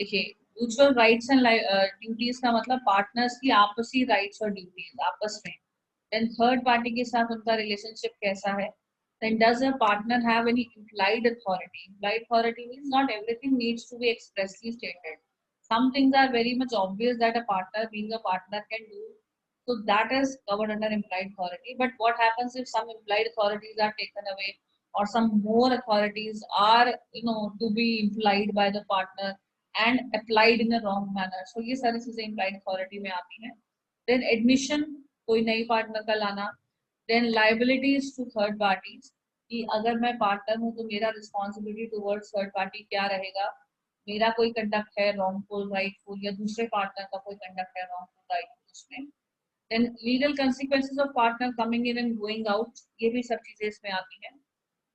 देखिए, mutual rights and duties का मतलब पार्टनर्स की आपसी राइट्स और ड्यूटीज आपस में। देन थर्ड पार्टी के साथ उनका रिलेशनशिप कैसा है। Then does a partner have any implied authority? Implied authority means not everything needs to be expressly stated. Some things are very much obvious that a partner, being a partner, can do. So that is covered under implied authority. But what happens if some implied authorities are taken away, or some more authorities are, to be implied by the partner and applied in a wrong manner? So ये सारी चीजें implied authority में आती हैं। Then admission, कोई नई partner का लाना। Then liabilities to third parties, कि अगर मैं पार्टनर हूँ तो मेरा रिस्पॉन्सिबिलिटी टुवर्ड्स थर्ड पार्टी क्या रहेगा। मेरा कोई कंडक्ट है रॉन्गफुल राइटफुल, या दूसरे पार्टनर का कोई कंडक्ट है रॉन्गफुल राइटफुल उसमें। Then legal consequences of partner coming in and going out, ये भी सब चीजें इसमें आती हैं।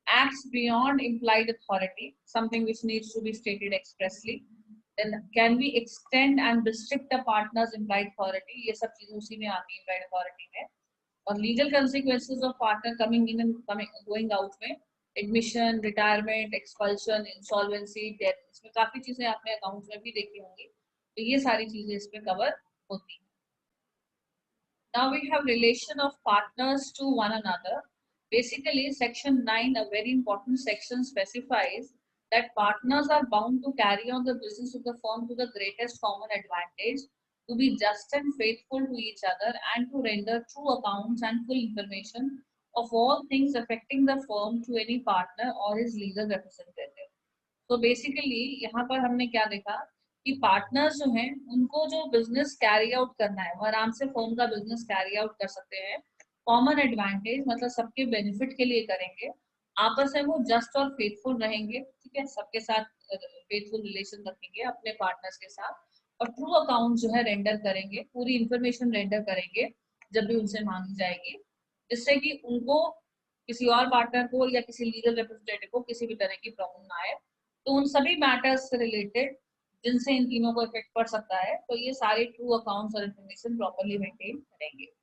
acts beyond implied authority, something which needs to be stated expressly. Then can we extend and restrict a partner's implied authority? ये सब चीजें उसी में आती है implied authority में। और legal consequences of partner coming in and coming going out में admission, retirement, expulsion, insolvency, death, इसमें काफी चीजें आपने अकाउंट में भी देखी होंगी। तो ये सारी चीजें इसमें कवर होती हैं। Now we have relation of partners to one another. Basically, section 9, a very important section, specifies that partners are bound to carry on the business of the firm to the greatest common advantage, to be just and faithful to each other, and to render true accounts and full information of all things affecting the firm to any partner or his legal representative. तो basically यहाँ पर हमने क्या देखा कि partners जो हैं उनको जो बिजनेस कैरी आउट करना है वो आराम से फर्म का बिजनेस कैरी आउट कर सकते हैं। कॉमन एडवांटेज मतलब सबके बेनिफिट के लिए करेंगे। आपस में वो जस्ट और फेथफुल रहेंगे, ठीक है, सबके साथ फेथफुल रिलेशन रखेंगे अपने पार्टनर्स के साथ। और ट्रू अकाउंट जो है रेंडर करेंगे, पूरी इंफॉर्मेशन रेंडर करेंगे जब भी उनसे मांगी जाएगी, जिससे कि उनको किसी और पार्टनर को या किसी लीगल रिप्रेजेंटेटिव को किसी भी तरह की प्रॉब्लम ना आए। तो उन सभी मैटर्स से रिलेटेड जिनसे इन तीनों को इफेक्ट पड़ सकता है, तो ये सारे ट्रू अकाउंट्स और इन्फॉर्मेशन प्रॉपर्ली मेंटेन करेंगे।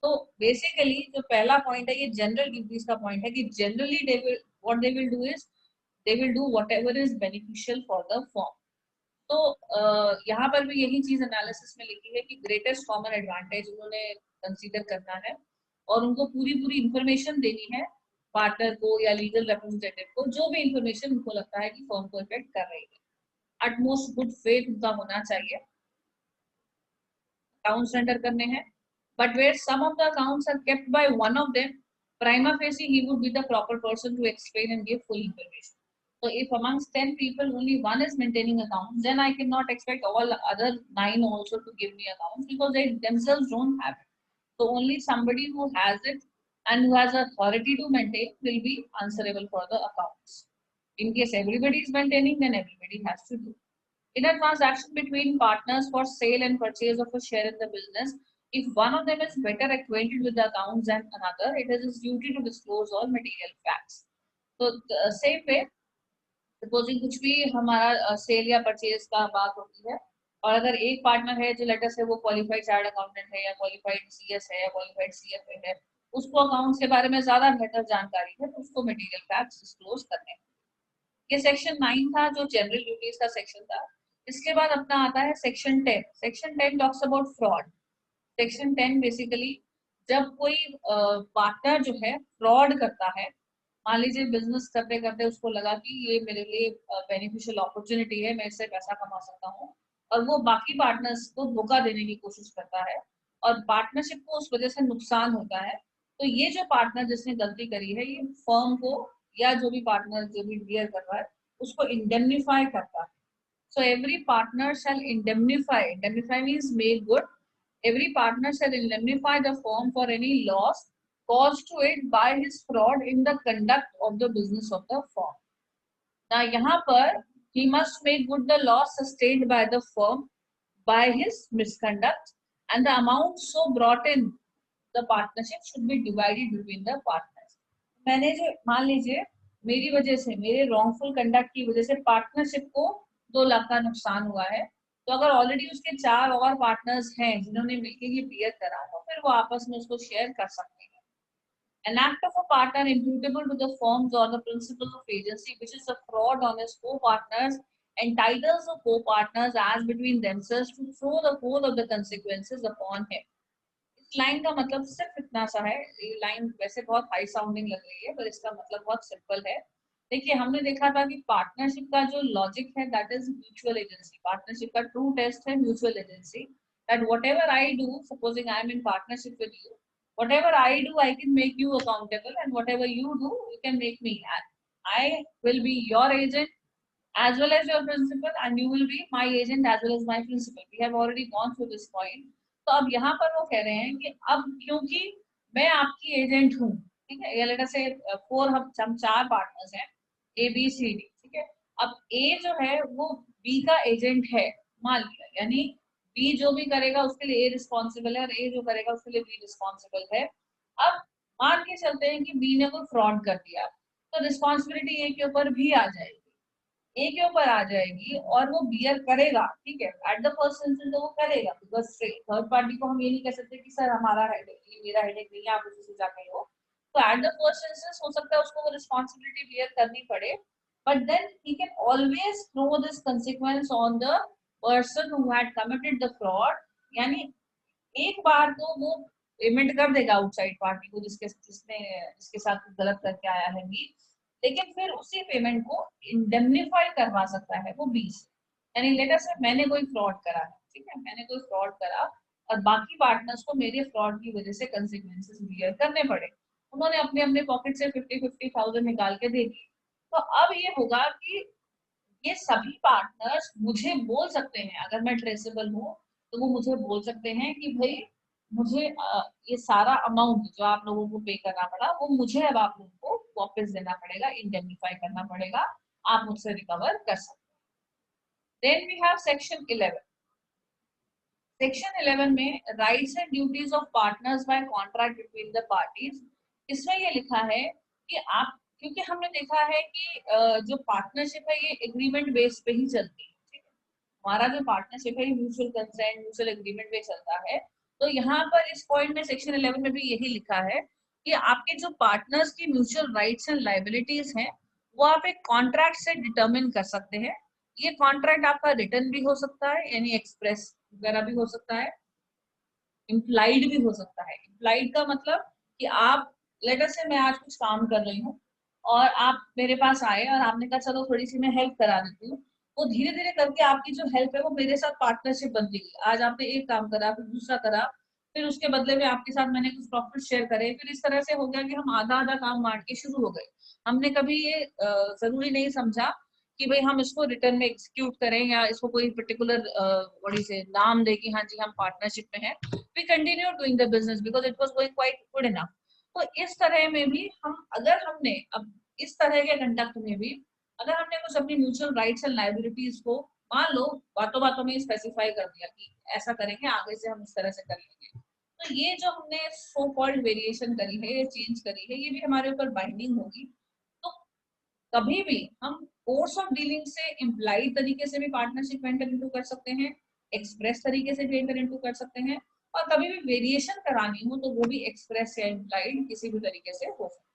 तो बेसिकली जो पहला पॉइंट है ये जनरल ड्यूटीज का पॉइंट है कि generally they will what they will do is they will do whatever is beneficial for the firm. तो यहाँ पर भी यही चीज एनालिसिस में लिखी है कि ग्रेटेस्ट कॉमन एडवांटेज उन्होंने कंसीडर करना है और उनको पूरी पूरी इंफॉर्मेशन देनी है पार्टनर को या लीगल रिप्रेजेंटेटिव को, जो भी इंफॉर्मेशन उनको लगता है कि फर्म को इफेक्ट कर रही है। अटमोस्ट गुड फेथ उनका होना चाहिए। अकाउंट्स रेंडर करने हैं, but where some of the accounts are kept by one of them, prima facie he would be the proper person to explain and give full information. So if amongst 10 people only one is maintaining accounts, then I cannot expect all other 9 also to give me accounts because they themselves don't have it. So only somebody who has it and who has authority to maintain will be answerable for the accounts. In case everybody is maintaining, then everybody has to do. In a transaction between partners for sale and purchase of a share in the business, if one of them is better acquainted with the accounts than another, it is his duty to disclose all material facts. So same way, supposing कुछ भी हमारा cell या purchase का बात होती है, और अगर एक पार्टनर है जो लेटर से वो क्वालिफाइड चार्ट अकाउंटेंट है या क्वालिफाइड सीएस है या क्वालिफाइड सीएफए है, उसको अकाउंट्स के बारे में ज्यादा बेहतर जानकारी है, तो उसको मटेरियल फैक्ट्स डिस्क्लोज करने हैं। ये सेक्शन 9 था जो जनरल ड्यूटीज का सेक्शन था। इसके बाद अपना आता है section 10। Section 10 talks about fraud. Section 10 basically जब कोई पार्टनर जो है फ्रॉड करता है, मान लीजिए बिजनेस करते करते उसको लगा कि ये मेरे लिए बेनिफिशियल अपॉर्चुनिटी है, मैं इससे पैसा कमा सकता हूँ, और वो बाकी पार्टनर्स को धोखा देने की कोशिश करता है और पार्टनरशिप को उस वजह से नुकसान होता है, तो ये जो पार्टनर जिसने गलती करी है ये फर्म को या जो भी पार्टनर जो भी डियर कर रहा है उसको इंडेमनीफाई करता है। So every partner shall indemnify, indemnify means make good, every partner shall indemnify the firm for any loss caused to it by his fraud in the conduct of the business of the firm. Now यहाँ पर he must make good the loss sustained by the firm by his misconduct, and the amount so brought in the partnership should be divided between the partners. मैंने जो मान लीजिए मेरी वजह से, मेरे रॉन्गफुल कंडक्ट की वजह से पार्टनरशिप को 2 लाख का नुकसान हुआ है, तो अगर ऑलरेडी उसके 4 और पार्टनर्स हैं जिन्होंने मिलकर ये बियर करा, तो फिर वो आपस में उसको शेयर कर सकते हैं। An act of a partner imputable to the firms or the principles of agency which is a fraud on his co-partners entitles the co-partners as between themselves to throw the whole of the consequences upon him. इस line का मतलब सिर्फ इतना सा है, ये line वैसे बहुत हाई साउंडिंग लग रही है पर इसका मतलब बहुत सिंपल है। देखिए हमने देखा था कि पार्टनरशिप का जो लॉजिक है that is mutual agency. Partnership का ट्रू टेस्ट है mutual agency, that whatever I do, supposing I am in partnership with you, whatever I do I can make you accountable, and whatever you do you can make me. I will be your agent as well as your principal, and you will be my agent as well as my principal. We have already gone through this point. तो अब यहाँ पर वो कह रहे हैं कि अब क्योंकि मैं आपकी एजेंट हूँ, ठीक है, या लेट अस से हम चार पार्टनर्स हैं ए बी सी डी, ठीक है। अब ए जो है वो बी का एजेंट है, मान लिया, यानी बी जो भी करेगा उसके लिए ए रिस्पॉन्सिबल है और ए जो करेगा उसके लिए बी रिस्पॉन्सिबल है। अब मान के चलते हैं कि बी ने कोई फ्रॉड कर दिया तो रिस्पॉन्सिबिलिटी ए के ऊपर भी आ जाएगी, ए के ऊपर आ जाएगी और वो बियर करेगा, ठीक है, एट द फर्स्ट इंस्टेंस तो वो करेगा, बिकॉज थर्ड पार्टी को हम ये नहीं कह सकते कि सर हमारा हेडेक, ये मेरा हेडेक नहीं है, आप उसी से जाके हो। तो एट द फर्स्ट इंस्टेंस हो सकता है उसको वो रिस्पॉन्सिबिलिटी बियर करनी पड़े, but then he can always throw this consequence on the person who had committed the fraud. यानी एक बार तो वो पेमेंट कर देगा आउटसाइड पार्टी को जिसके साथ गलत करके आया है बी, लेकिन फिर उसी पेमेंट को इंडेमनिफाई करवा सकता है वो बी से। यानी लेटर से मैंने कोई फ्रॉड करा है, ठीक है, मैंने कोई फ्रॉड करा और बाकी पार्टनर्स को मेरे फ्रॉड की वजह से कंसिक्वेंसेस बियर करने पड़े, उन्होंने अपने अपने पॉकेट से 50,000 निकाल के दे दिए। तो अब ये होगा कि ये सभी पार्टनर्स मुझे बोल सकते हैं, अगर मैं ट्रेसेबल हूँ तो वो मुझे बोल सकते हैं कि भाई मुझे ये सारा अमाउंट जो आप लोगों को पे करना पड़ा वो मुझे अब आप लोगों को वापस देना पड़ेगा, इंडेमनिफाई करना पड़ेगा, आप मुझसे रिकवर कर सकते हैं। Then we have section 11। Section 11 में rights and duties of partners by contract between the parties. इसमें ये लिखा है कि आप, क्योंकि हमने देखा है कि जो पार्टनरशिप है ये एग्रीमेंट बेस पे ही चलती है, ठीक है, हमारा जो पार्टनरशिप है ये म्यूचुअल कंसेंट म्यूचुअल एग्रीमेंट पे चलता है। तो यहाँ पर इस पॉइंट में सेक्शन 11 में भी यही लिखा है कि आपके जो पार्टनर्स की म्यूचुअल राइट्स एंड लायबिलिटीज हैं वो आप एक कॉन्ट्रैक्ट से डिटरमिन कर सकते हैं। ये कॉन्ट्रैक्ट आपका रिटर्न भी हो सकता है, यानी एक्सप्रेस वगैरह भी हो सकता है, इम्प्लाइड भी हो सकता है। इम्प्लाइड का मतलब कि आप, लेटर से मैं आज कुछ काम कर रही हूँ और आप मेरे पास आए और आपने कहा चलो थोड़ी सी मैं हेल्प करा देती हूँ, वो धीरे धीरे करके आपकी जो हेल्प है वो मेरे साथ पार्टनरशिप बन गई। आज आपने एक काम करा, फिर दूसरा करा, फिर उसके बदले में आपके साथ मैंने कुछ प्रॉफिट शेयर करे, फिर इस तरह से हो गया कि हम आधा आधा काम बांट के शुरू हो गए। हमने कभी ये जरूरी नहीं समझा कि भाई हम इसको रिटर्न में एग्जीक्यूट करें या इसको कोई पर्टिकुलर बड़ी से नाम दे कि हाँ जी हम पार्टनरशिप में हैं। We continue doing the business because it was going quite good enough. तो इस तरह में भी हम, अगर हमने अब इस तरह के कंडक्ट में भी अगर हमने कुछ अपनी म्यूचुअल राइट्स एंड लायबिलिटीज को मान लो बातों बातों में स्पेसिफाई कर दिया कि ऐसा करेंगे, आगे से हम इस तरह से कर लेंगे, तो ये जो हमने सो कॉल्ड वेरिएशन करी है, ये चेंज करी है, ये भी हमारे ऊपर बाइंडिंग होगी। तो कभी भी हम कोर्स ऑफ डीलिंग से इम्प्लाइड तरीके से भी पार्टनरशिप एंटर इनटू कर सकते हैं, एक्सप्रेस तरीके से भी एंटर इनटू कर सकते हैं, और कभी भी वेरिएशन करानी हो तो वो भी एक्सप्रेस या इम्प्लाइड किसी भी तरीके से हो सकता है।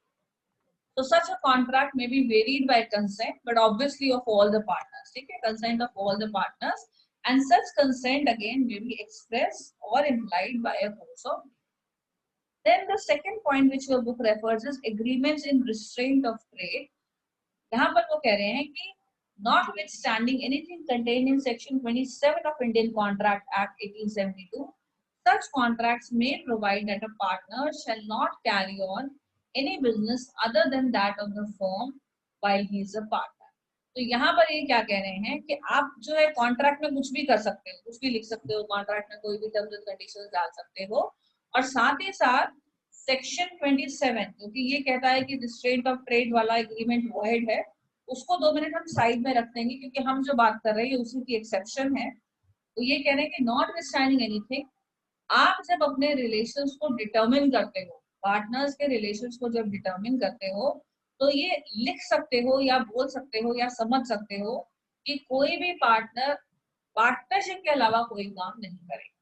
So such a contract may be varied by consent, but obviously of all the partners. ठीक है, consent of all the partners, and such consent again may be expressed or implied by a course of. Then the second point which your book refers is agreements in restraint of trade. यहाँ पर वो कह रहे हैं कि notwithstanding anything contained in section 27 of Indian Contract Act 1872, such contracts may provide that a partner shall not carry on any business other than that of the firm while he is a partner. तो यहाँ पर ये क्या कह रहे हैं कि आप जो है कॉन्ट्रैक्ट में कुछ भी कर सकते हो, कुछ भी लिख सकते हो, कॉन्ट्रैक्ट में कोई भी टर्म्स एंड कंडीशंस डाल सकते हो, और साथ ही साथ सेक्शन 27 क्योंकि ये कहता है कि रिस्ट्रेंट ऑफ ट्रेड वाला एग्रीमेंट वॉइड है, उसको 2 मिनट हम साइड में रख देंगे क्योंकि हम जो बात कर रहे हैं उसी की एक्सेप्शन है। तो ये कह रहे हैं कि नॉट विथस्टैंडिंग एनीथिंग, आप जब अपने रिलेशंस को डिटरमिन करते हो, पार्टनर्स के रिलेशंस को जब डिटरमिन करते हो, तो ये लिख सकते हो या बोल सकते हो या समझ सकते हो कि कोई भी पार्टनर पार्टनरशिप के अलावा कोई काम नहीं करेगा।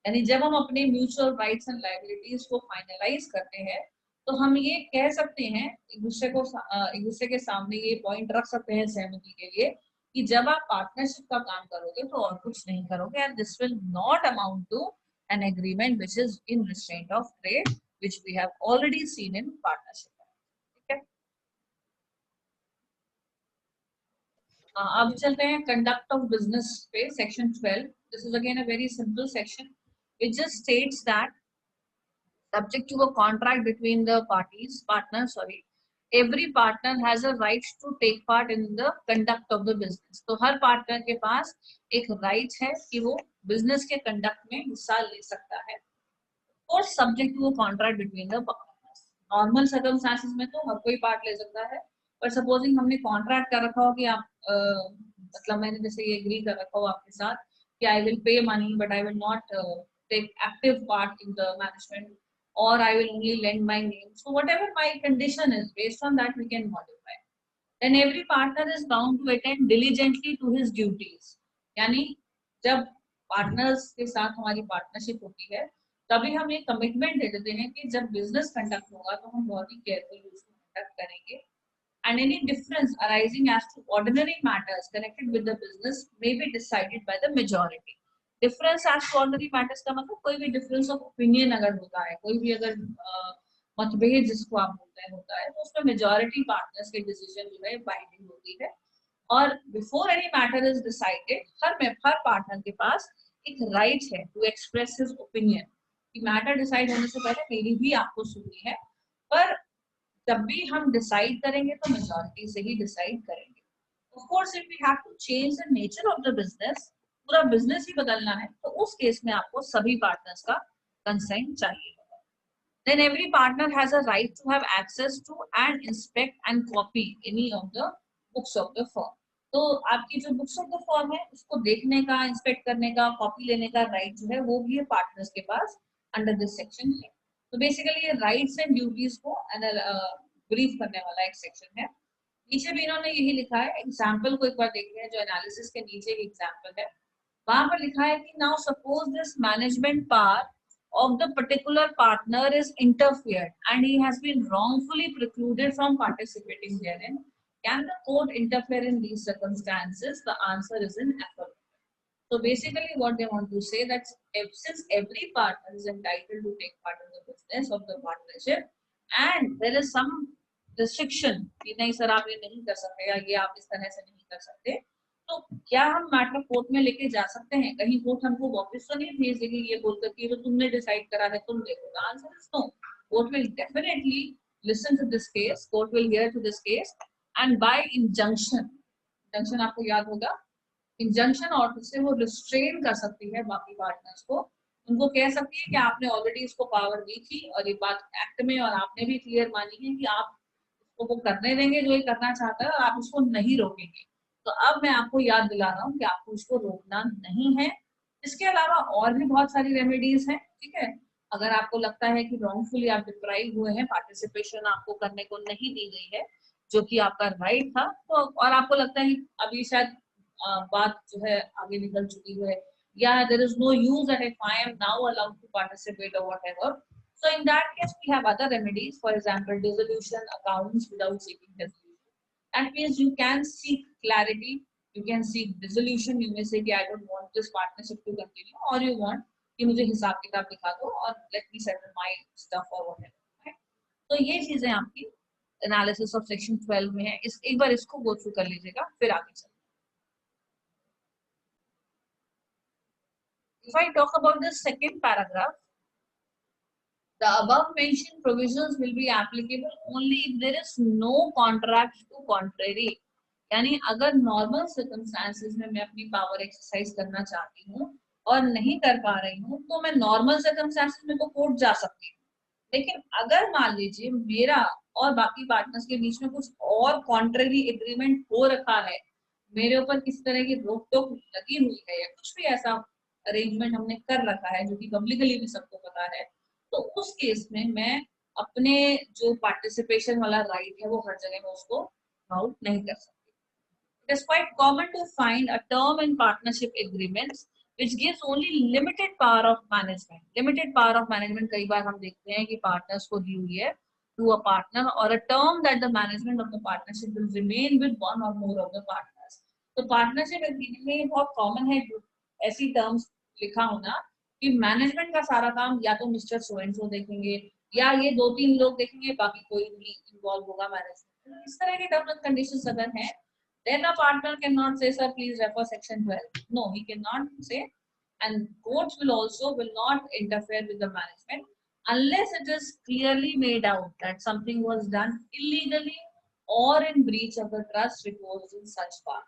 यानी जब हम अपने म्यूचुअल राइट्स एंड लायबिलिटीज को फाइनलाइज करते हैं तो हम ये कह सकते हैं एक दूसरे के सामने ये पॉइंट रख सकते हैं सहमति के लिए कि जब आप पार्टनरशिप का काम करोगे तो और कुछ नहीं करोगे, and this will not amount to an agreement which is in restraint of trade which we have already seen in partnership. ठीक है, अब चलते हैं कंडक्ट ऑफ बिजनेस पे, section 12। This is again a very simple section which just states that subject to a contract between the partners, sorry, every partner has a right to take part in the conduct of the business। तो हर partner के पास एक right है कि वो business के conduct में हिस्सा ले सकता है, और subject to contract between the partners. Normal circumstances में तो हर कोई पार्ट ले सकता है, पर सपोजिंग हमने कॉन्ट्रैक्ट कर रखा हो कि आप मतलब मैंने जैसे ये एग्री कर रखा हो आपके साथ कि I will pay money but I will not take active part in the management, or I will only lend my name. So whatever my condition is, based on that we can modify. Then every partner is bound to attend diligently to his duties। यानी जब partners के साथ हमारी partnership होती है तभी हम एक कमिटमेंट दे देते हैं कि जब बिजनेस कंडक्ट होगा तो हम बहुत ही केयरफुली उसको कंडक्ट करेंगे, and any difference arising as to ordinary matters connected with the business may be decided by the majority। Difference as to ordinary matters का मतलब कोई भी डिफरेंस ऑफ ओपिनियन अगर होता है, कोई भी अगर मतभेद जिसको आप बोलते हैं होता है, तो उसमें मेजॉरिटी पार्टनर्स की डिसीजन जो है बाइंडिंग होती है। और before any matter is decided her partner के पास एक राइट है टू एक्सप्रेस हिज ओपिनियन कि मैटर डिसाइड होने से पहले मेरी भी आपको सुननी है, पर जब भी हम डिसाइड करेंगे तो मेजॉरिटी से ही डिसाइड करेंगे। Of course if we have to change the nature of the business, पूरा बिजनेस ही बदलना है, तो उस केस में आपको सभी पार्टनर्स का कंसेंट चाहिए। Then every partner has a right to have access to and inspect and copy any of the books of the firm। तो आपकी जो बुक्स ऑफ द फर्म है उसको देखने का, इंस्पेक्ट करने का, कॉपी लेने का राइट जो है वो भी है पार्टनर्स के पास अंडर दिस सेक्शन है। तो बेसिकली ये राइट्स एंड ड्यूटीज को ब्रीफ करने वाला एक सेक्शन है। नीचे भी इन्होंने यही लिखा है, एग्जाम्पल को एक बार देखते हैं जो एनालिसिस के नीचे एक एग्जाम्पल है, वहां पर लिखा है कि now suppose this management power of the particular partner is interfered and he has been wrongfully precluded from participating therein, can the court interfere in these circumstances? The answer is in affirmative। So basically what they want to say that since every partner is entitled to take part in the business of the partnership and there is some restriction कि नहीं sir आप ये नहीं कर सकते या ये आप इस तरह से नहीं कर सकते, तो क्या हम मैटर कोर्ट में लेके जा सकते हैं? कहीं कोर्ट हमको वापस तो नहीं भेज देगी ये बोलकर कि तो तुमने डिसाइड करा है तुम देखो। The answer is no. Court will definitely listen to this case, court will hear to this case and by injunction, injunction आपको याद होगा, इंजंक्शन ऑर्डर से वो रिस्ट्रेन कर सकती है बाकी पार्टनर्स को। उनको कह सकती है कि आपने ऑलरेडी इसको पावर दी थी और ये बात एक्ट में और आपने भी क्लियर मानी है कि आप उसको वो करने देंगे जो ये करना चाहता है और आप उसको नहीं रोकेंगे। तो अब मैं आपको याद दिला रहा हूँ कि आपको इसको रोकना नहीं है। इसके अलावा और भी बहुत सारी रेमेडीज हैं। ठीक है, अगर आपको लगता है कि रॉन्गफुली आप डिप्राइव हुए हैं, पार्टिसिपेशन आपको करने को नहीं दी गई है जो कि आपका राइट था, तो और आपको लगता है कि अभी शायद बात जो है आगे निकल चुकी है या there is no use that if I am now allowed to participate और whatever, so in that case we have other remedies, for example dissolution accounts without seeking resolution। That means you can seek clarity, you can seek dissolution, you may say कि I don't want this partnership to continue, or you want कि मुझे हिसाब किताब दिखा दो और let me settle my stuff or whatever, right? तो ये चीजें आपकी एनालिसिस ऑफ सेक्शन 12 में है। इस एक बार इसको गो थ्रू कर लीजिएगा फिर आगे चलते हैं। If I talk about the second paragraph, the above mentioned provisions will be applicable only if there is no contract to contrary। यानी अगर नॉर्मल सर्कमस्टांसेस में मैं अपनी पावर एक्सरसाइज करना चाहती हूँ और नहीं कर पा रही हूँ तो मैं नॉर्मल सर्कमस्टांसेस में तो कोर्ट जा सकती हूँ, लेकिन अगर मान लीजिए मेरा और बाकी पार्टनर्स के बीच में कुछ और कॉन्ट्ररी एग्रीमेंट हो रखा है, मेरे ऊपर किस तरह की रोक टोक लगी हुई है या कुछ भी ऐसा अरेंजमेंट हमने कर रखा है जो कि पब्लिकली भी सबको पता है, तो उस केस में मैं अपने जो पार्टिसिपेशन वाला राइट है वो हर जगह में उसको आउट नहीं कर सकती। It is quite common to find a term in partnership agreements which gives only limited power of management। Limited power of management कई बार हम देखते हैं कि partners को दी हुई है to a partner, or a term that the management of the partnership will remain with one or more of the partners। तो partnership agreement में बहुत कॉमन है ऐसी टर्म्स लिखा होना कि मैनेजमेंट का सारा काम या तो मिस्टर सो एंड सो देखेंगे या ये 2-3 लोग देखेंगे, बाकी कोई नहीं इन्वॉल्व होगा मैनेजमेंट। इस तरह के टर्म्स एंड कंडीशंस अगर हैं, then a partner cannot say sir please refer section 12. No, he cannot say, and courts will not interfere with the management unless it is clearly made out that something was done illegally or in breach of the trust reposed in such part.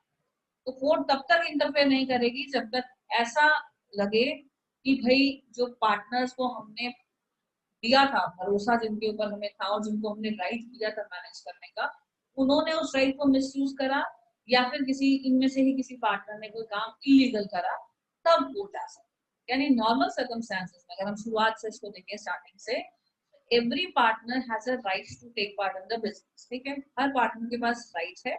तो court तब तक interfere नहीं करेगी जब तक ऐसा लगे कि भाई जो पार्टनर्स को हमने दिया था, भरोसा जिनके ऊपर हमें था और जिनको हमने राइट दिया था मैनेज करने का, उन्होंने उस राइट को मिसयूज करा या फिर किसी इनमें से ही किसी पार्टनर ने कोई काम इलीगल करा, तब कोर्ट आ सकता है। यानी नॉर्मल सर्कमस्टेंसेस में अगर हम शुरुआत से इसको देखें स्टार्टिंग से, every partner has a right to take part in the business. ठीक है, हर पार्टनर के पास राइट है,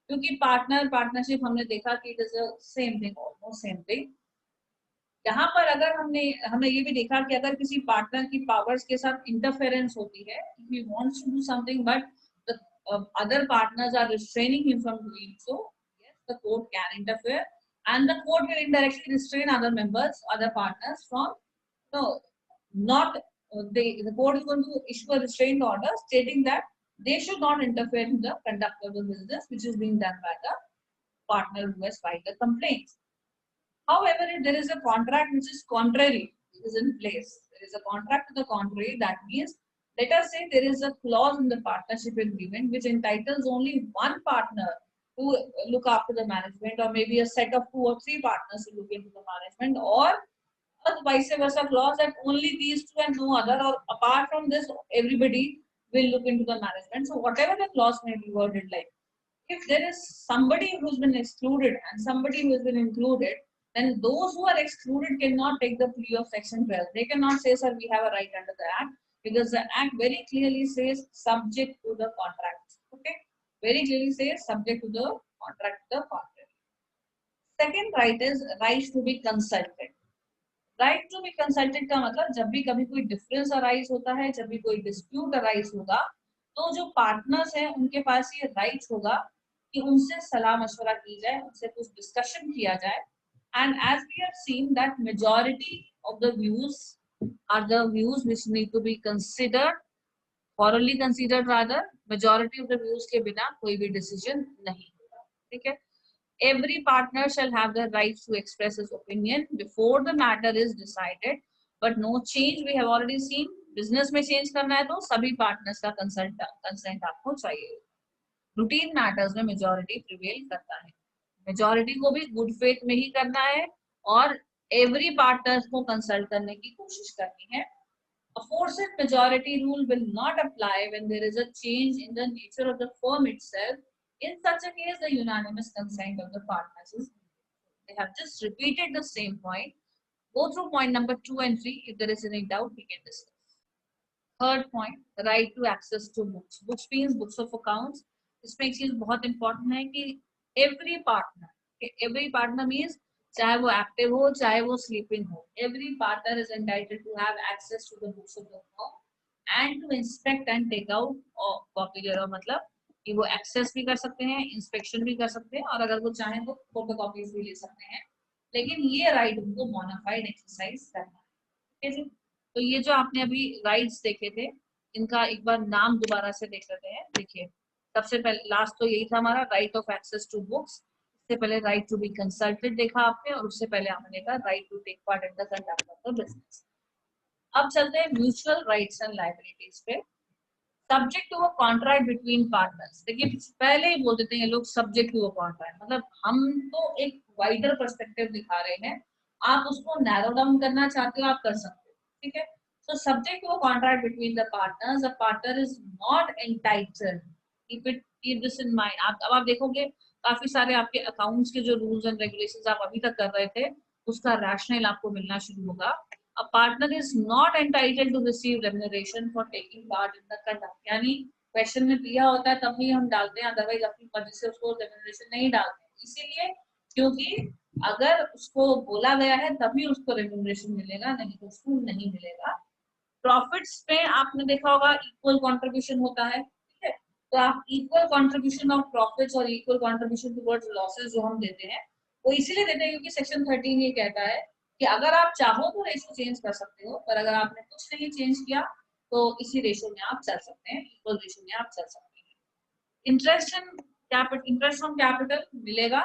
क्योंकि पार्टनरशिप हमने देखा कि it is a same thing, almost same thing. यहाँ पर अगर हमने ये भी देखा कि अगर किसी पार्टनर की पावर्स के साथ इंटरफेरेंस होती है, if he wants to do something but the other partners are restraining him from doing so, yes, the court can interfere and the court will indirectly restrain other members, other partners from no, not the court is going to issue a restraint order stating that they should not interfere in the conduct of the business which is being done by the partner who has filed the complaint. However, if there is a contract which is contrary, is in place, there is a contract to the contrary, that means, let us say there is a clause in the partnership agreement which entitles only one partner to look after the management, or maybe a set of 2 or 3 partners to look into the management, or a vice versa clause that only these two and no other, or apart from this, everybody will look into the management. So whatever the clause may be worded like, if there is somebody who's been excluded and somebody who has been included, then those who are excluded cannot take the plea of section 12. They cannot say, sir, we have a right under the act, because the act very clearly says subject to the contract. Okay, very clearly says subject to the contract, the contract. Second right is right to be consulted. Right to be consulted का मतलब जब भी कभी कोई difference arise होता है, जब भी कोई डिस्प्यूट अराइज होगा, तो जो पार्टनर्स हैं उनके पास ये राइट होगा कि उनसे सलाह मशवरा की जाए, उनसे कुछ डिस्कशन किया जाए। And as we have seen that majority of the views are the views which need to be considered, thoroughly considered rather, majority of the views के बिना कोई भी डिसीजन नहीं होगा। ठीक है, every partner shall have the right to express his opinion before the matter is decided, but no change we have already seen, business में change करना है तो सभी partners का consent आपको चाहिए। रूटीन मैटर्स में मेजॉरिटी प्रिवेल करता है, मेजॉरिटी को भी गुड फेथ में ही करना है और एवरी पार्टनर्स को कंसल्ट करने की कोशिश करनी है। A forced majority rule will not apply when there is a change in the nature of the firm itself. In such a case, the unanimous consent of the partners is needed. They have just repeated the same point. Go through point number 2 and 3. If there is any doubt, we can discuss. Third point, right to access to books. Books means books of accounts. इसमें एक चीज बहुत important है कि every partner means चाहे वो active हो चाहे वो स्लीपिंग हो, every partner is entitled to have access to the books of the firm and to inspect and take out copy ले रहा मतलब कि वो एक्सेस भी कर सकते हैं, इंस्पेक्शन भी कर सकते हैं और अगर वो चाहें तो फोटो कॉपीज भी ले सकते हैं, लेकिन ये राइट उनको बोनाफाइड एक्सरसाइज करना है। ठीक है जी, तो ये जो आपने अभी राइट्स देखे थे, इनका एक बार नाम दोबारा से देख लेते हैं। देखिए, सबसे पहले लास्ट तो यही था हमारा right of access to books, इससे पहले राइट टू बी कंसल्टेड देखा आपने, और उससे पहले आपने देखा right to take part in the conduct of the business. अब चलते हैं म्यूचुअल राइट्स एंड लायबिलिटीज पे। Subject to a contract between partners, देखिए पहले ही बोल देते हैं लोग सब्जेक्ट टू अ कॉन्ट्रैक्ट, मतलब हम तो एक वाइडर पर्सपेक्टिव दिखा रहे हैं, आप उसको नैरो डाउन करना चाहते हो आप कर सकते हो। ठीक है, so subject to a contract between the partners, the partner is not entitled, keep this in mind। अब आप देखोगे काफी सारे आपके अकाउंट्स के जो रूल्स एंड रेगुलेशंस आप अभी तक कर रहे थे उसका रैशनल आपको मिलना शुरू होगा। A partner is not entitled to receive remuneration for taking part in the conduct, यानी क्वेश्चन में दिया होता है तभी हम डालते हैं, अदरवाइज अपनी मर्जी से उसको रेमुनरेशन नहीं डालते, इसीलिए क्योंकि अगर उसको बोला गया है तभी उसको रेमुनरेशन मिलेगा, नहीं तो उसको नहीं मिलेगा। प्रॉफिट्स में आपने देखा होगा इक्वल कंट्रीब्यूशन होता है। ठीक है, तो आप इक्वल कंट्रीब्यूशन ऑफ प्रॉफिट्स और इक्वल कंट्रीब्यूशन टुवर्ड्स लॉसेस जो हम देते हैं वो इसीलिए देते हैं क्योंकि सेक्शन 13 ये कहता है कि अगर आप चाहो तो रेशो चेंज कर सकते हो, पर अगर आपने कुछ नहीं चेंज किया तो इसी रेशो में आप चल सकते हैं, इक्वल रेशो में आप चल सकते हैं। इंटरेस्ट ऑन कैपिटल मिलेगा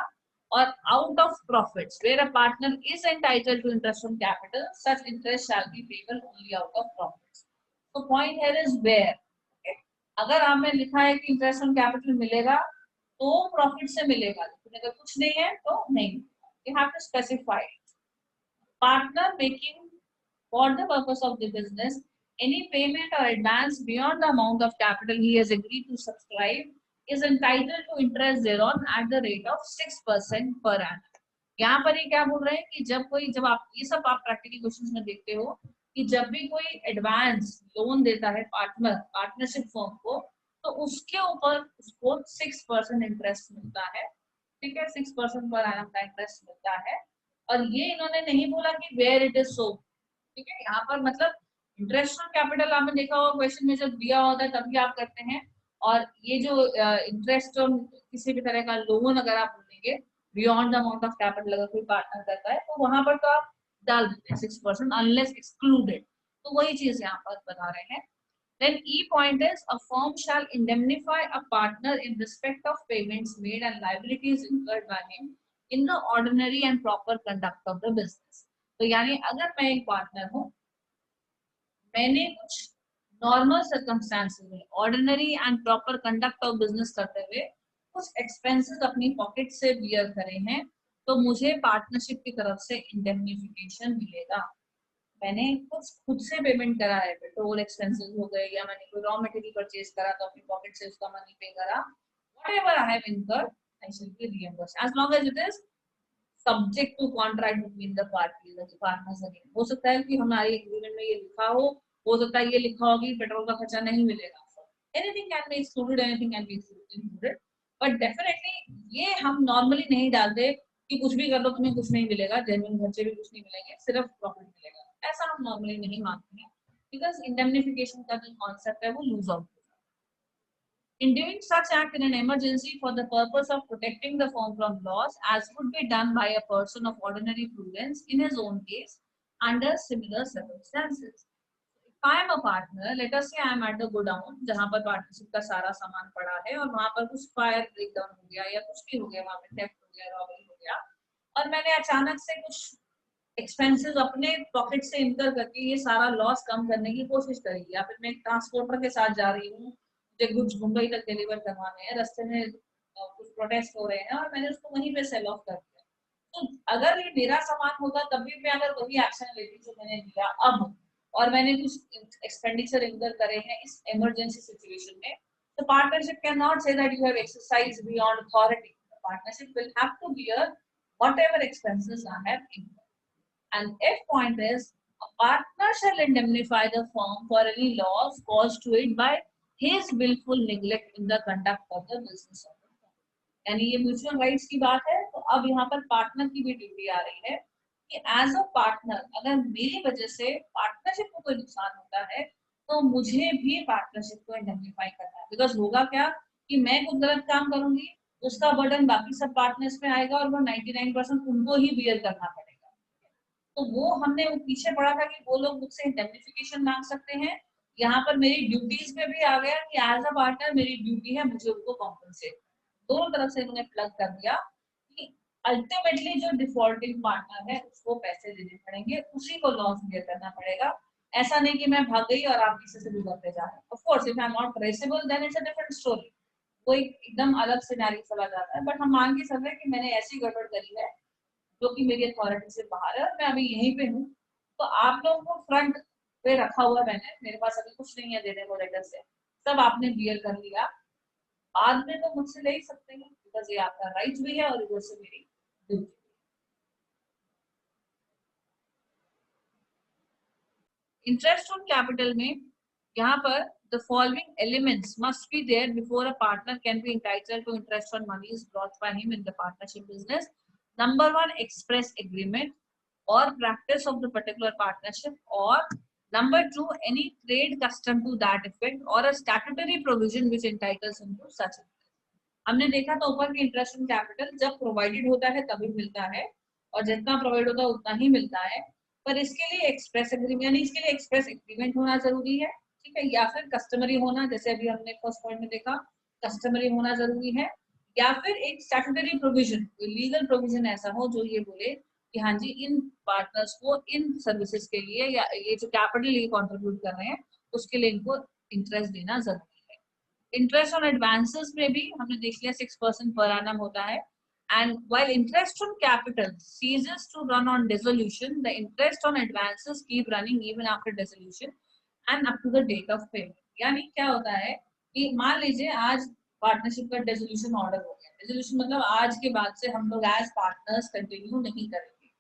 और out of profits where a partner is entitled to interest on capital such interest shall be payable only out of profits. So point here is where, अगर आपने लिखा है कि इंटरेस्ट ऑन कैपिटल मिलेगा तो profit से मिलेगा, लेकिन अगर कुछ नहीं है तो नहीं, you have to specify. Partner making for the purpose of the business any payment or advance beyond the amount of capital he has agreed to subscribe is entitled to interest thereon at the rate of 6% per annum। यहाँ पर ये क्या बोल रहे हैं कि जब आप ये सब आप प्रैक्टिकल क्वेश्चंस में देखते हो कि जब भी कोई एडवांस लोन देता है पार्टनरशिप फर्म को तो उसके ऊपर उसको 6% इंटरेस्ट मिलता है, ठीक है, 6% पर एनम का इंटरेस्ट मिलता है। और ये इन्होंने नहीं बोला कि वेयर इट इज सो, ठीक है, यहाँ पर मतलब इंटरेस्ट ऑन कैपिटल आपने देखा होगा क्वेश्चन में जब दिया होता है तभी आप करते हैं, और ये जो इंटरेस्ट ऑन किसी भी तरह का लोन अगर आप बोलेंगे beyond the amount of capital अगर कोई पार्टनर करता है तो वहां पर तो आप डाल देते हैं 6% अनलेस एक्सक्लूडेड, तो वही चीज यहाँ पर बता रहे हैं। Then E point is a firm shall indemnify a partner in respect of payments made and liabilities incurred by him in the ordinary and proper conduct of the business। तो यानी अगर मैं एक पार्टनर हूँ, मैंने कुछ नॉर्मल सर्कमस्टांसेस में ordinary and proper conduct of business करते हुए कुछ एक्सपेंसेस अपनी पॉकेट से बियर करे हैं तो मुझे पार्टनरशिप की तरफ से इंडेमनिफिकेशन मिलेगा। मैंने कुछ खुद से पेमेंट करा है, पेट्रोल एक्सपेंसेस हो गए या मैंने कोई रॉ मटेरियल परचेज करा तो अपनी पॉकेट से उसका मनी पे करा, whatever I have incurred I should be reimbursed as long as it is subject to contract between the parties partners again. हो सकता है कि हमारी एग्रीमेंट में ये लिखा हो सकता है ये लिखा हो कि पेट्रोल का खर्चा नहीं मिलेगा, anything can be excluded, anything can be included, but definitely ये हम नॉर्मली नहीं डालते कि कुछ भी कर लो तुम्हें कुछ नहीं मिलेगा, जेन्युइन खर्चे भी कुछ नहीं मिलेंगे, सिर्फ प्रॉफिट मिलेगा, ऐसा हम नॉर्मली नहीं मानते हैं बिकॉज इंडेमनिफिकेशन का जो कॉन्सेप्ट है वो lose out. In doing such act in an emergency for the purpose of protecting the firm from loss, as would be done by a person of ordinary prudence in his own case under similar circumstances। If I am a partner, let us say I am at the godown जहाँ पर partnership का सारा सामान पड़ा है और वहाँ पर कुछ फायर ब्रेकडाउन हो गया या कुछ भी हो गया, वहाँ पे थेफ्ट हो गया, रॉबरी हो गया, और मैंने अचानक से कुछ एक्सपेंसेस अपने पॉकेट से इनकर करके ये सारा लॉस कम करने की कोशिश करी, या फिर मैं एक ट्रांसपोर्टर के साथ जा रही हूँ, मुझे कुछ मुंबई तक डिलीवर करवाने हैं, रास्ते में कुछ प्रोटेस्ट हो रहे हैं और मैंने उसको वहीं पे सेल ऑफ कर दिया, तो अगर ये मेरा सामान होगा तब भी मैं अगर वही एक्शन लेती जो मैंने लिया अब, और मैंने कुछ एक्सपेंडिचर इनकर करे हैं इस इमरजेंसी सिचुएशन में, तो partnership cannot say that you have exercise beyond authority. Partnership will have to bear whatever expenses I have incurred. And F point is a partner shall indemnify the firm for any loss caused to it by his willful neglect in the conduct of the business of the firm। यानी ये mutual rights की बात है, तो अब यहाँ पर partner की भी ड्यूटी आ रही है कि एज अ पार्टनर अगर मेरी वजह से पार्टनरशिप को कोई नुकसान होता है तो मुझे भी पार्टनरशिप को इंडेमनिफाई करना है, बिकॉज होगा क्या कि मैं कुछ गलत काम करूंगी, उसका बर्डन बाकी सब पार्टनर्स पे आएगा और वो 99% उनको ही बियर करना पड़ेगा। तो वो हमने वो पीछे पड़ा था कि वो लोग मुझसे इंडेमनिफिकेशन मांग सकते हैं, यहाँ पर मेरी ड्यूटीज में भी आ गया कि एज अ पार्टनर मेरी ड्यूटी है मुझे उनको कॉम्पनसेट, दोनों तरफ से इन्होंने प्लग कर दिया कि अल्टीमेटली जो डिफॉल्टिंग पार्टनर है उसको पैसे देने पड़ेंगे, उसी को लॉस बियर करना पड़ेगा। ऐसा नहीं कि मैं भाग गई और आप पीछे से गुजरते जा रहे हैं। Of course if I am not traceable then it's a different story, वो एकदम अलग सिनेरियो चला जाता है, बट हम मान के चल रहे हैं कि मैंने ऐसी गड़बड़ करी है जो कि मेरी अथॉरिटी से बाहर है और मैं अभी यहीं पे हूँ, तो आप लोगों को फ्रंट पे रखा हुआ मैंने, मेरे पास अभी कुछ नहीं है देने को लेटर से, सब आपने बियर कर लिया, बाद में तो मुझसे ले ही सकते हैं बिकॉज ये आपका राइट भी है और इधर से मेरी ड्यूटी। इंटरेस्ट ऑन कैपिटल में यहाँ पर the following elements must be there before a partner can be entitled to interest on monies brought by him in the partnership business। Number one, express agreement or practice of the particular partnership or Number two, any trade custom to that effect or a statutory provision which entitles him to such interest. हमने देखा था ऊपर की interest on capital जब provided होता है तभी मिलता है और जितना प्रोवाइड होता है उतना ही मिलता है, पर इसके लिए एक्सप्रेस एग्रीमेंट यानी इसके लिए एक्सप्रेस एग्रीमेंट होना जरूरी है, ठीक है, या फिर कस्टमरी होना, जैसे अभी हमने फर्स्ट पॉइंट में देखा कस्टमरी होना जरूरी है, या फिर एक स्टैट्यूटरी प्रोविजन, लीगल प्रोविजन ऐसा हो जो ये बोले कि हाँ जी इन पार्टनर्स को इन सर्विसेज के लिए या ये जो कैपिटल ये कंट्रीब्यूट कर रहे हैं उसके लिए इनको इंटरेस्ट देना जरूरी है। इंटरेस्ट ऑन एडवांसेस में भी हमने देख लिया 6% पर एनम होता है, and while interest on capital ceases to run on dissolution, the interest on advances keep running even after dissolution and up to the date of payment। यानी क्या होता है कि मान लीजिए आज पार्टनरशिप का डिसोल्यूशन ऑर्डर हो गया, डिसोल्यूशन मतलब आज के बाद से हम लोग एज पार्टनर्स कंटिन्यू नहीं करेंगे।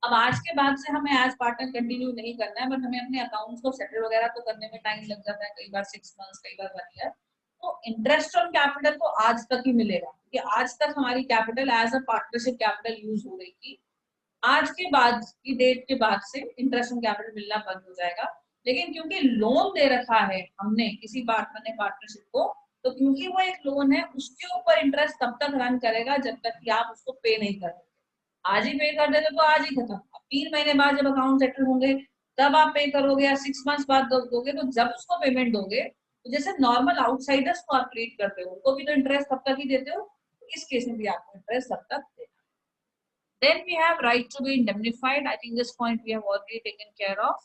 अब आज के बाद से हमें एज पार्टनर कंटिन्यू नहीं करना है, बट हमें अपने अकाउंट्स को सेटल वगैरह तो करने में टाइम लग जाता है, कई बार 6 मंथ्स, कई बार 1 ईयर। तो इंटरेस्ट ऑन कैपिटल तो आज तक ही मिलेगा क्योंकि आज तक हमारी capital as a partnership capital use हो रही थी। आज के बाद की डेट के बाद से इंटरेस्ट ऑन कैपिटल मिलना बंद हो जाएगा, लेकिन क्योंकि लोन दे रखा है हमने किसी पार्टनर ने पार्टनरशिप को, तो क्योंकि वो एक लोन है उसके ऊपर इंटरेस्ट तब तक रन करेगा जब तक कि आप उसको पे नहीं कर, आज ही पे कर देते तो आज ही खत्म। अब 3 महीने बाद जब अकाउंट सेटल होंगे तब आप पे करोगे या 6 मंथ्स बाद दोगे, तो जब उसको पेमेंट दोगे तो जैसे नॉर्मल आउटसाइडर्स को आप ट्रीट करते हो उनको भी तो इंटरेस्ट तब तक ही देते हो, तो इस केस में भी आपको इंटरेस्ट तब तक देना। Then we have right to be indemnified. I think this point we have already taken care of.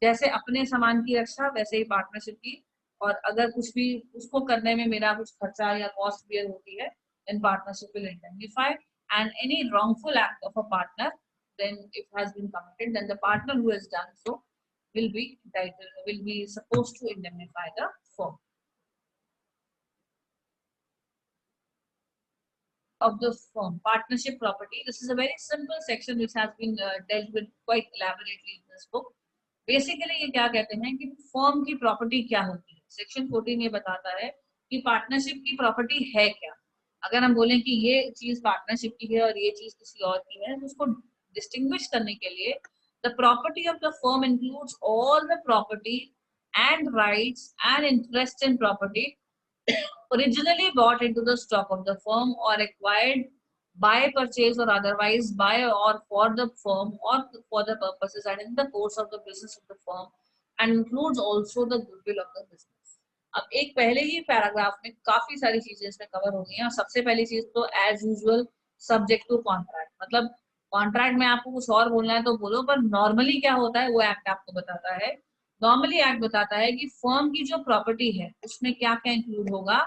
जैसे अपने सामान की रक्षा वैसे ही पार्टनरशिप की, और अगर कुछ भी उसको करने में मेरा कुछ खर्चा या कॉस्ट बियर होती है then partnership will indemnify, and any wrongful act of a partner then if has been committed then the partner who has done so will be entitled, will be supposed to indemnify the firm. Of the firm, partnership property, this is a very simple section which has been dealt with quite elaborately in this book. Basically ये क्या कहते हैं कि firm की property क्या होती है। Section 14 ये बताता है कि पार्टनरशिप की प्रॉपर्टी है क्या। अगर हम बोलें कि ये चीज पार्टनरशिप की है और ये चीज किसी और की है, तो उसको डिस्टिंग्विश करने के लिए the property of the firm includes all the property and rights and interest in property originally bought into the stock of the firm or acquired by purchase or otherwise by or for the firm or for the purposes and in the course of the business of the firm, and includes also the goodwill of the business। अब एक पहले ही paragraph में काफी सारी चीजें इसमें cover हो गई हैं, और सबसे पहली चीज तो as usual subject to contract, मतलब कॉन्ट्रैक्ट में आपको कुछ और बोलना है तो बोलो, पर नॉर्मली क्या होता है वो एक्ट आपको बताता है। नॉर्मली एक्ट बताता है कि फर्म की जो प्रॉपर्टी है उसमें क्या क्या इंक्लूड होगा,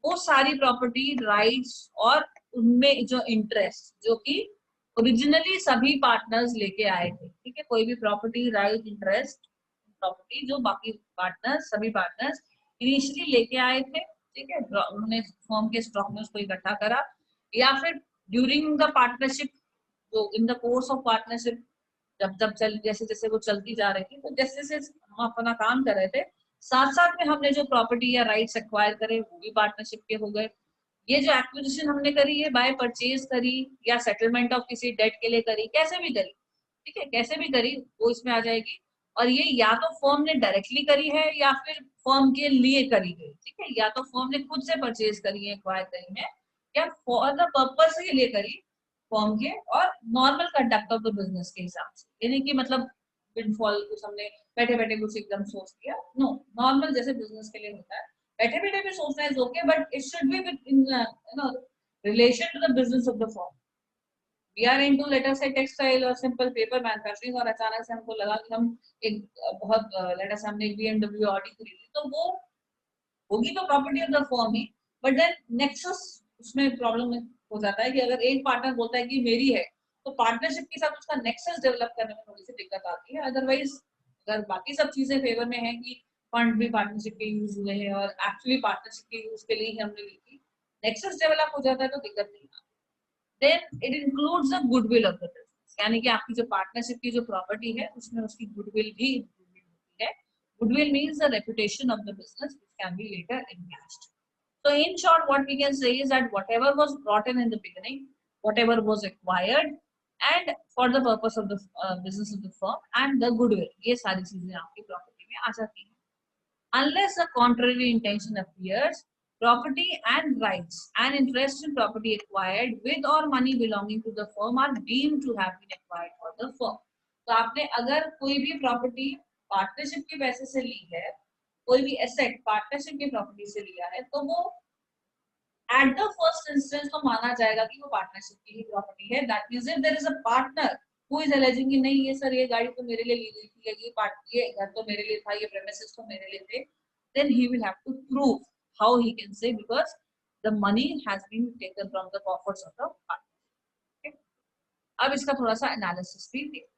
वो सारी प्रॉपर्टी राइट्स और उनमें जो इंटरेस्ट जो कि ओरिजिनली सभी पार्टनर्स लेके आए थे, ठीक है, कोई भी प्रॉपर्टी राइट इंटरेस्ट प्रॉपर्टी जो बाकी पार्टनर्स सभी पार्टनर्स इनिशियली लेके आए थे, ठीक है, उन्होंने फर्म के स्टॉक में उसको इकट्ठा करा, या फिर ड्यूरिंग द पार्टनरशिप, जो in the course of partnership जब जब चल जैसे जैसे वो चलती जा रही थी, तो जैसे जैसे हम अपना काम कर रहे थे साथ साथ में हमने जो प्रॉपर्टी या राइट्स एक्वायर करे वो भी पार्टनरशिप के हो गए। ये जो एक्विजिशन हमने करी है बाय परचेज करी या सेटलमेंट ऑफ किसी डेट के लिए करी, कैसे भी करी, ठीक है, कैसे भी करी वो इसमें आ जाएगी। और ये या तो फर्म ने डायरेक्टली करी है या फिर फर्म के लिए करी गई, ठीक है, या तो फर्म ने खुद से परचेज करी है एक्वायर करी है या फॉर द पर्पस के लिए करी फर्म के, और normal conduct of the business के हिसाब से, यानी कि मतलब विंडफॉल कुछ हमने बैठे बैठे कुछ एकदम सोच लिया, नो, नॉर्मल जैसे बिजनेस के लिए होता है बैठे बैठे भी सोचना है okay, but it should be within you know relation to the business of the firm. We are into let us say textile और सिंपल पेपर मैन्युफैक्चरिंग, और अचानक से हमको लगा कि हम एक बहुत लेट अस हमने बीएमडब्ल्यू ऑडी खरीदी, तो वो होगी तो प्रॉपर्टी ऑफ द फर्म ही, बट देन नेक्सस उसमें प्रॉब्लम हो जाता है कि अगर एक पार्टनर बोलता है कि मेरी है, तो पार्टनरशिप के साथ उसका नेक्सस डेवलप करने में थोड़ी सी दिक्कत आती है। अदरवाइज अगर बाकी सब चीजें फेवर में है कि फंड भी पार्टनरशिप के यूज हुए हैं और एक्चुअली पार्टनरशिप के यूज के लिए ही हमने ली थी, नेक्सस डेवलप हो जाता है तो दिक्कत नहीं आती। Then it includes the goodwill of the business, यानी कि आपकी जो पार्टनरशिप की जो प्रॉपर्टी है उसमें उसकी गुडविल भी इंक्लूडेड होती है। Goodwill means the reputation of the business, which can be later encashed. So, in short, what we can say is that whatever was brought in the beginning, whatever was acquired, and for the purpose of the business of the firm and the goodwill, ये सारी चीजें आपकी property में आ जाती हैं. Unless a contrary intention appears, property and rights and interest in property acquired with or money belonging to the firm are deemed to have been acquired for the firm. तो आपने अगर कोई भी प्रॉपर्टी पार्टनरशिप के पैसे से ली है, कोई भी एसेट पार्टनरशिप की प्रॉपर्टी से लिया है, तो वो एट द फर्स्ट इंस्टेंस तो माना जाएगा कि वो पार्टनरशिप की ही प्रॉपर्टी है. That means if there is a partner who is alleging कि नहीं ये सर ये गाड़ी तो मेरे लिए ली गई थी, ये घर तो मेरे लिए था, ये प्रेमिसेस तो मेरे लिए थे, then he will have to prove how he can say because the money has been taken from the coffers of the partner. Okay? अब इसका थोड़ा सा एनालिसिस भी देखते हैं.